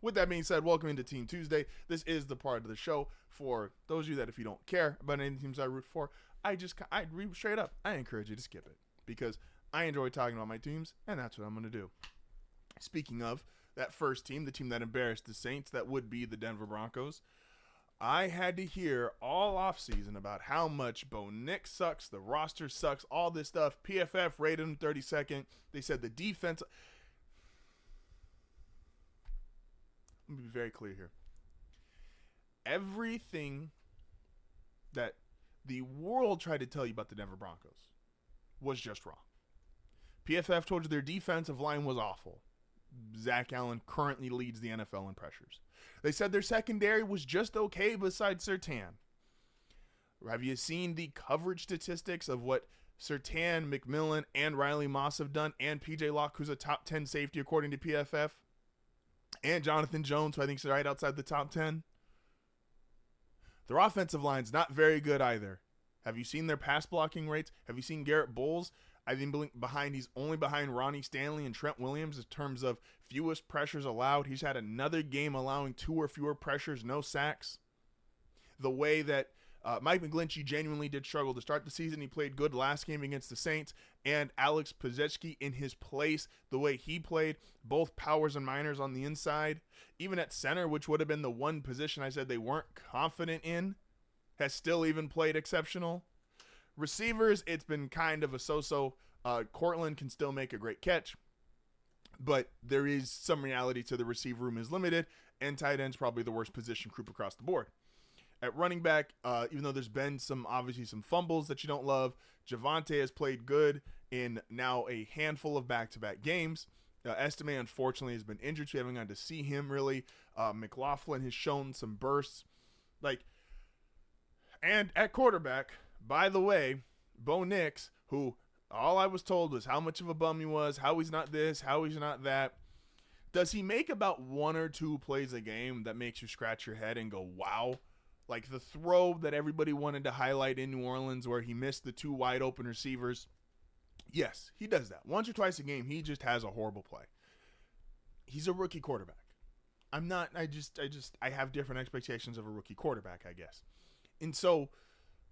With that being said, welcome into Team Tuesday. This is the part of the show for those of you that if you don't care about any teams I root for, I read straight up. I encourage you to skip it because I enjoy talking about my teams, and that's what I'm going to do. Speaking of that first team, the team that embarrassed the Saints, that would be the Denver Broncos. I had to hear all offseason about how much Bo Nix sucks, the roster sucks, all this stuff. PFF rated him 32nd. They said the defense. Let me be very clear here. Everything that the world tried to tell you about the Denver Broncos was just wrong. PFF told you their defensive line was awful. Zach Allen currently leads the NFL in pressures. They said their secondary was just okay besides Surtain. Have you seen the coverage statistics of what Surtain, McMillan, and Riley Moss have done, and PJ Locke, who's a top 10 safety according to PFF, and Jonathan Jones, who I think is right outside the top 10? Their offensive line's not very good either. Have you seen their pass blocking rates? Have you seen Garrett Bowles? I think he's only behind Ronnie Stanley and Trent Williams in terms of fewest pressures allowed. He's had another game allowing 2 or fewer pressures, no sacks. The way that Mike McGlinchey genuinely did struggle to start the season. He played good last game against the Saints. And Alex Pazetsky in his place, the way he played, both powers and minors on the inside. Even at center, which would have been the one position I said they weren't confident in, has still even played exceptional. Receivers, it's been kind of a so-so. Cortland can still make a great catch, but there is some reality to the receiver room is limited, and tight end's probably the worst position group across the board. At running back, even though there's been obviously some fumbles that you don't love, Javonte has played good in now a handful of back-to-back games. Estime, unfortunately, has been injured, so we haven't gotten to see him really. McLaughlin has shown some bursts. And at quarterback, by the way, Bo Nix, who all I was told was how much of a bum he was, how he's not this, how he's not that. Does he make about 1 or 2 plays a game that makes you scratch your head and go, wow? Like the throw that everybody wanted to highlight in New Orleans where he missed the 2 wide open receivers. Yes, he does that. Once or twice a game, he just has a horrible play. He's a rookie quarterback. I have different expectations of a rookie quarterback, I guess. And so,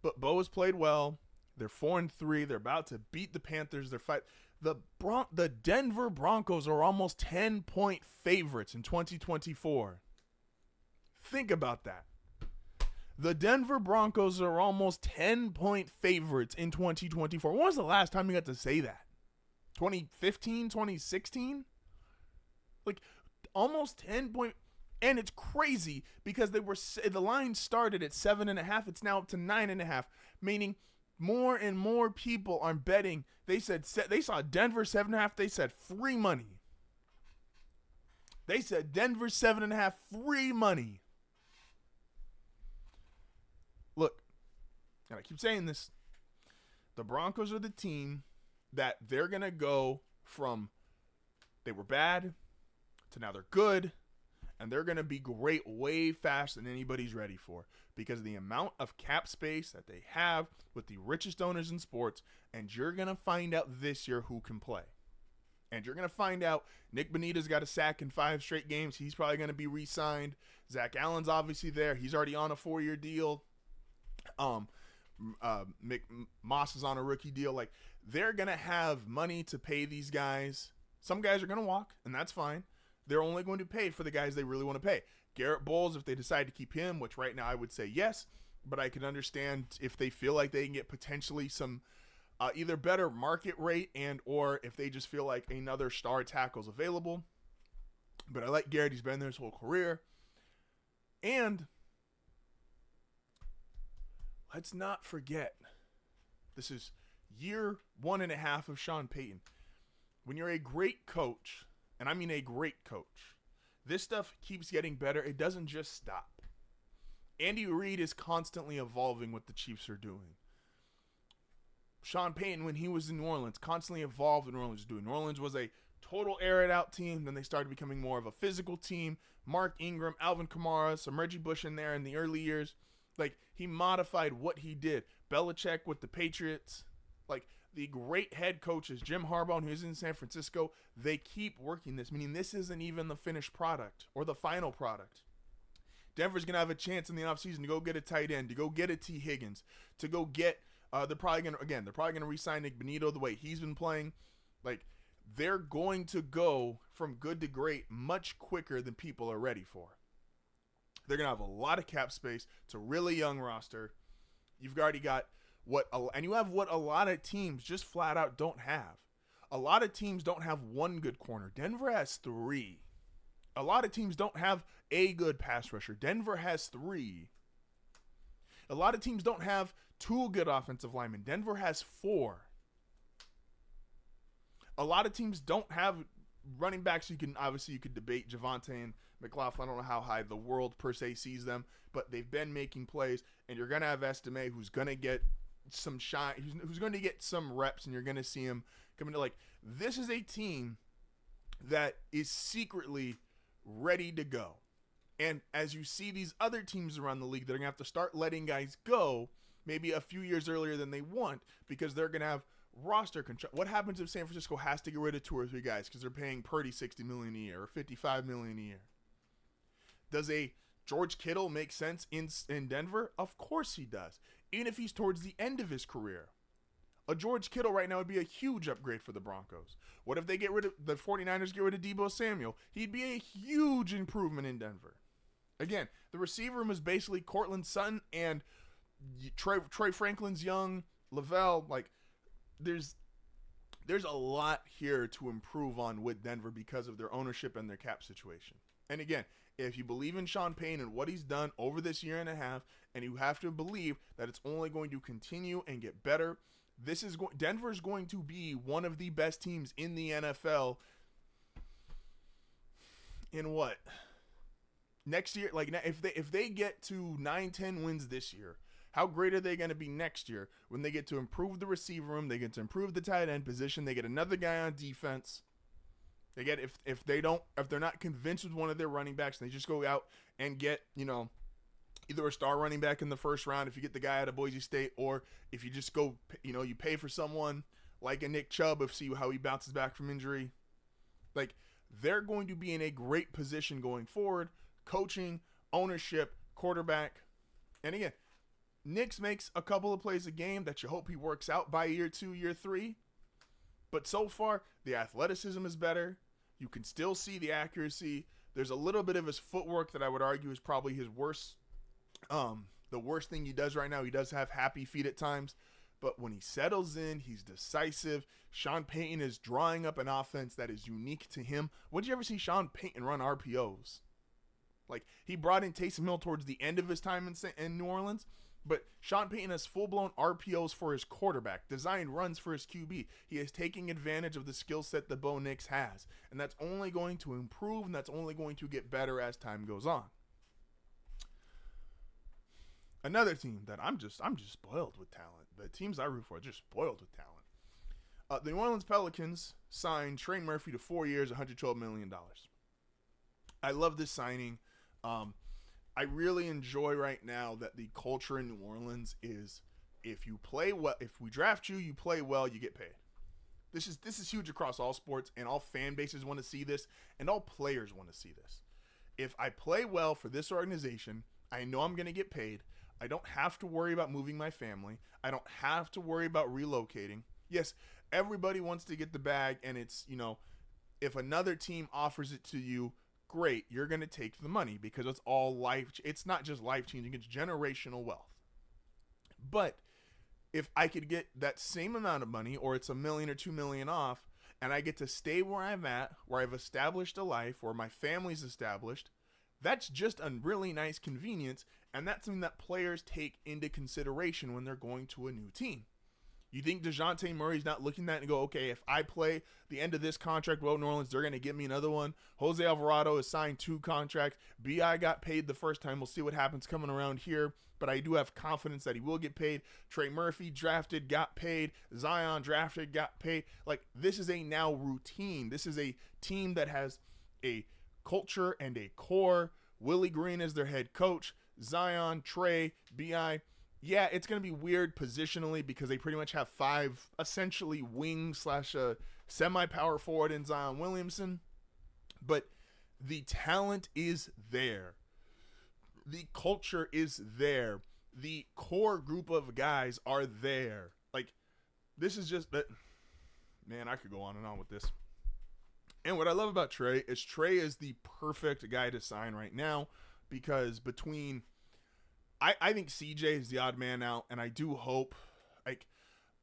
but Bo has played well. They're 4-3. They're about to beat the Panthers. The Denver Broncos are almost 10-point favorites in 2024. Think about that. The Denver Broncos are almost 10-point favorites in 2024. When was the last time you got to say that? 2015, 2016? Almost 10-point. And it's crazy because the line started at 7.5. It's now up to 9.5, meaning more and more people are betting. They saw Denver 7.5. They said free money. They said Denver 7.5 free money. Look, and I keep saying this, the Broncos are the team that they're going to go from they were bad to now they're good, and they're going to be great way faster than anybody's ready for because of the amount of cap space that they have with the richest owners in sports, and you're going to find out this year who can play. And you're going to find out Nick Bonita's got a sack in 5 straight games. He's probably going to be re-signed. Zach Allen's obviously there. He's already on a 4-year deal. Moss is on a rookie deal. They're gonna have money to pay these guys. Some guys are gonna walk, and that's fine. They're only going to pay for the guys they really want to pay. Garrett Bowles, if they decide to keep him, which right now I would say yes, but I can understand if they feel like they can get potentially some either better market rate and or if they just feel like another star tackle's available. But I like Garrett. He's been there his whole career. And let's not forget, this is year 1.5 of Sean Payton. When you're a great coach, and I mean a great coach, this stuff keeps getting better. It doesn't just stop. Andy Reid is constantly evolving what the Chiefs are doing. Sean Payton, when he was in New Orleans, constantly evolved what New Orleans was doing. New Orleans was a total air-it-out team. Then they started becoming more of a physical team. Mark Ingram, Alvin Kamara, some Reggie Bush in there in the early years. He modified what he did. Belichick with the Patriots. the great head coaches, Jim Harbaugh, who's in San Francisco, they keep working this, meaning this isn't even the finished product or the final product. Denver's going to have a chance in the offseason to go get a tight end, to go get a T. Higgins, to go get, they're probably going to re-sign Nick Benito the way he's been playing. Like, they're going to go from good to great much quicker than people are ready for. They're going to have a lot of cap space. It's a really young roster. You've already got you have what a lot of teams just flat out don't have. A lot of teams don't have one good corner. Denver has 3. A lot of teams don't have a good pass rusher. Denver has 3. A lot of teams don't have 2 good offensive linemen. Denver has 4. A lot of teams don't have running backs. You could debate Javonte and McLaughlin. I don't know how high the world per se sees them, but they've been making plays, and you're going to have Estime, who's going to get some shine, who's going to get some reps, and you're going to see him coming to, like, this is a team that is secretly ready to go. And as you see these other teams around the league that are going to have to start letting guys go maybe a few years earlier than they want because they're going to have roster control. What happens if San Francisco has to get rid of 2 or 3 guys because they're paying Purdy $60 million a year or $55 million a year? Does a George Kittle make sense in Denver? Of course he does. Even if he's towards the end of his career. A George Kittle right now would be a huge upgrade for the Broncos. What if they get rid of the 49ers, get rid of Deebo Samuel? He'd be a huge improvement in Denver. Again, the receiver room is basically Cortland Sutton and Troy Franklin's young, Lavelle. Like, there's a lot here to improve on with Denver because of their ownership and their cap situation. And again, if you believe in Sean Payton and what he's done over this year and a half, and you have to believe that it's only going to continue and get better, Denver's going to be one of the best teams in the NFL in what? Next year? Like, if they get to 9-10 wins this year, how great are they going to be next year when they get to improve the receiver room, they get to improve the tight end position, they get another guy on defense. They get if they're not convinced with one of their running backs, they just go out and get, either a star running back in the first round if you get the guy out of Boise State, or if you just go, you pay for someone like a Nick Chubb, see how he bounces back from injury. Like, they're going to be in a great position going forward, coaching, ownership, quarterback. And again, Nix makes a couple of plays a game that you hope he works out by year 2, year 3. But so far, the athleticism is better. You can still see the accuracy. There's a little bit of his footwork that I would argue is probably his worst, the worst thing he does right now. He does have happy feet at times. But when he settles in, he's decisive. Sean Payton is drawing up an offense that is unique to him. Would you ever see Sean Payton run RPOs? Like, he brought in Taysom Hill towards the end of his time in New Orleans. But Sean Payton has full-blown RPOs for his quarterback, designed runs for his QB. He is taking advantage of the skill set that Bo Nix has. And that's only going to improve, and that's only going to get better as time goes on. Another team that I'm just spoiled with talent. The teams I root for are just spoiled with talent. The New Orleans Pelicans signed Trey Murphy to 4 years, $112 million. I love this signing. I really enjoy right now that the culture in New Orleans is, if you play well, if we draft you, you play well, you get paid. This is huge across all sports, and all fan bases want to see this, and all players want to see this. If I play well for this organization, I know I'm going to get paid. I don't have to worry about moving my family. I don't have to worry about relocating. Yes, everybody wants to get the bag, and it's, if another team offers it to you, great, you're going to take the money because it's all life. It's not just life-changing, it's generational wealth. But if I could get that same amount of money, or it's $1 million or $2 million off, and I get to stay where I'm at, where I've established a life, where my family's established, that's just a really nice convenience, and that's something that players take into consideration when they're going to a new team. You think DeJounte Murray's not looking at that and go, okay, if I play the end of this contract well, New Orleans, they're going to give me another one. Jose Alvarado has signed 2 contracts. B.I. got paid the first time. We'll see what happens coming around here, but I do have confidence that he will get paid. Trey Murphy drafted, got paid. Zion drafted, got paid. Like, this is a now routine. This is a team that has a culture and a core. Willie Green is their head coach. Zion, Trey, B.I., Yeah, it's going to be weird positionally because they pretty much have 5 essentially wing slash semi-power forward in Zion Williamson. But the talent is there. The culture is there. The core group of guys are there. Like, this is just that. Man, I could go on and on with this. And what I love about Trey is the perfect guy to sign right now because between I think CJ is the odd man out, and I do hope, like,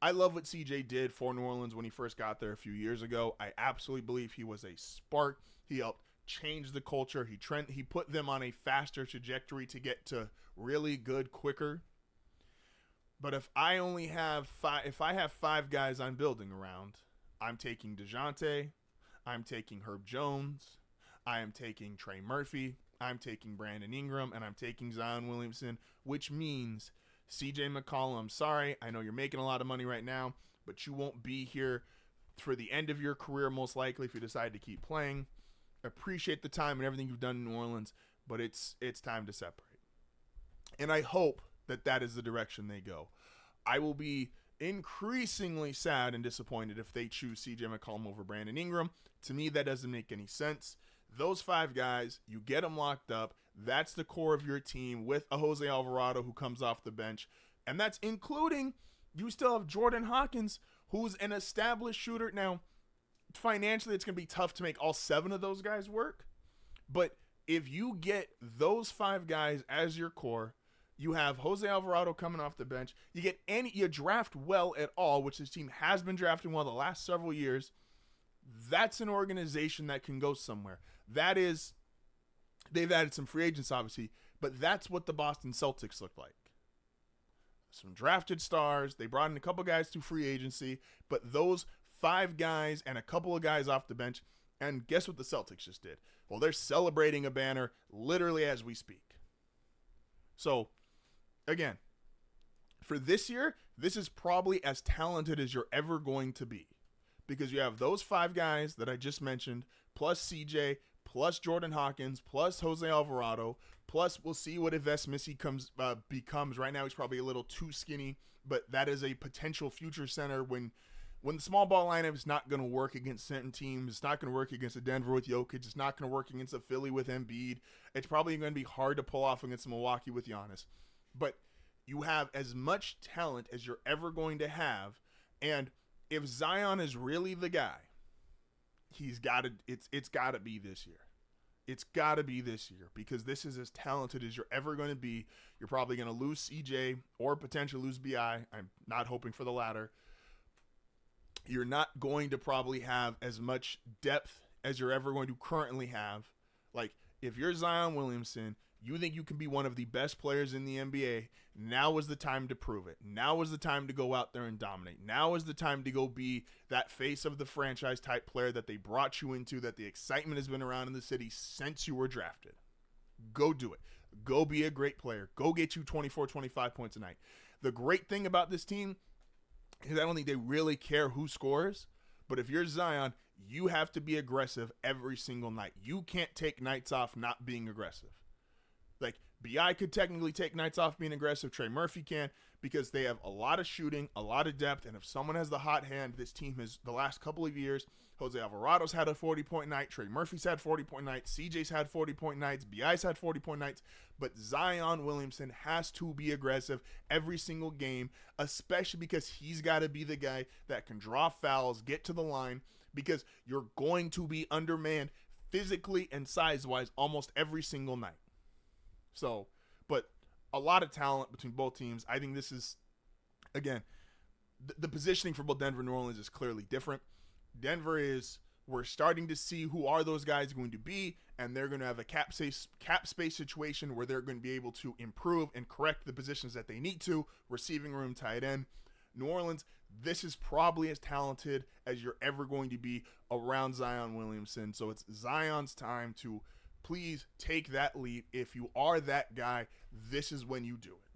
I love what CJ did for New Orleans when he first got there a few years ago. I absolutely believe he was a spark. He helped change the culture. He put them on a faster trajectory to get to really good quicker. But if I have 5 guys I'm building around, I'm taking DeJounte, I'm taking Herb Jones, I am taking Trey Murphy, I'm taking Brandon Ingram, and I'm taking Zion Williamson, which means CJ McCollum, sorry, I know you're making a lot of money right now, but you won't be here for the end of your career most likely if you decide to keep playing. Appreciate the time and everything you've done in New Orleans, but it's time to separate. And I hope that is the direction they go. I will be increasingly sad and disappointed if they choose CJ McCollum over Brandon Ingram. To me, that doesn't make any sense. Those 5 guys, you get them locked up. That's the core of your team with a Jose Alvarado who comes off the bench. And that's including, you still have Jordan Hawkins, who's an established shooter. Now, financially, it's going to be tough to make all 7 of those guys work. But if you get those 5 guys as your core, you have Jose Alvarado coming off the bench. You draft well at all, which this team has been drafting well the last several years. That's an organization that can go somewhere. They've added some free agents, obviously, but that's what the Boston Celtics look like. Some drafted stars. They brought in a couple guys through free agency, but those 5 guys and a couple of guys off the bench. And guess what the Celtics just did? Well, they're celebrating a banner literally as we speak. So, again, for this year, this is probably as talented as you're ever going to be because you have those 5 guys that I just mentioned, plus CJ, plus Jordan Hawkins, plus Jose Alvarado, plus we'll see what Yves Missy becomes. Right now, he's probably a little too skinny, but that is a potential future center when the small ball lineup is not going to work against certain teams. It's not going to work against a Denver with Jokic. It's not going to work against a Philly with Embiid. It's probably going to be hard to pull off against Milwaukee with Giannis. But you have as much talent as you're ever going to have, and if Zion is really the guy, it's got to be this year. It's got to be this year because this is as talented as you're ever going to be. You're probably going to lose CJ or potentially lose BI. I'm not hoping for the latter. You're not going to probably have as much depth as you're ever going to currently have. Like, if you're Zion Williamson, you think you can be one of the best players in the NBA, now is the time to prove it. Now is the time to go out there and dominate. Now is the time to go be that face of the franchise type player that they brought you into, that the excitement has been around in the city since you were drafted. Go do it. Go be a great player. Go get you 24, 25 points a night. The great thing about this team is I don't think they really care who scores, but if you're Zion, you have to be aggressive every single night. You can't take nights off not being aggressive. Like, BI could technically take nights off being aggressive. Trey Murphy can because they have a lot of shooting, a lot of depth, and if someone has the hot hand, this team has, the last couple of years, Jose Alvarado's had a 40-point night, Trey Murphy's had 40-point nights, CJ's had 40-point nights, BI's had 40-point nights, but Zion Williamson has to be aggressive every single game, especially because he's got to be the guy that can draw fouls, get to the line, because you're going to be undermanned physically and size-wise almost every single night. So, but a lot of talent between both teams. I think this is, again, the positioning for both Denver and New Orleans is clearly different. Denver is, we're starting to see who are those guys going to be, and they're going to have a cap space situation where they're going to be able to improve and correct the positions that they need to, receiving room, tight end. New Orleans, this is probably as talented as you're ever going to be around Zion Williamson. So it's Zion's time to please take that leap. If you are that guy, this is when you do it.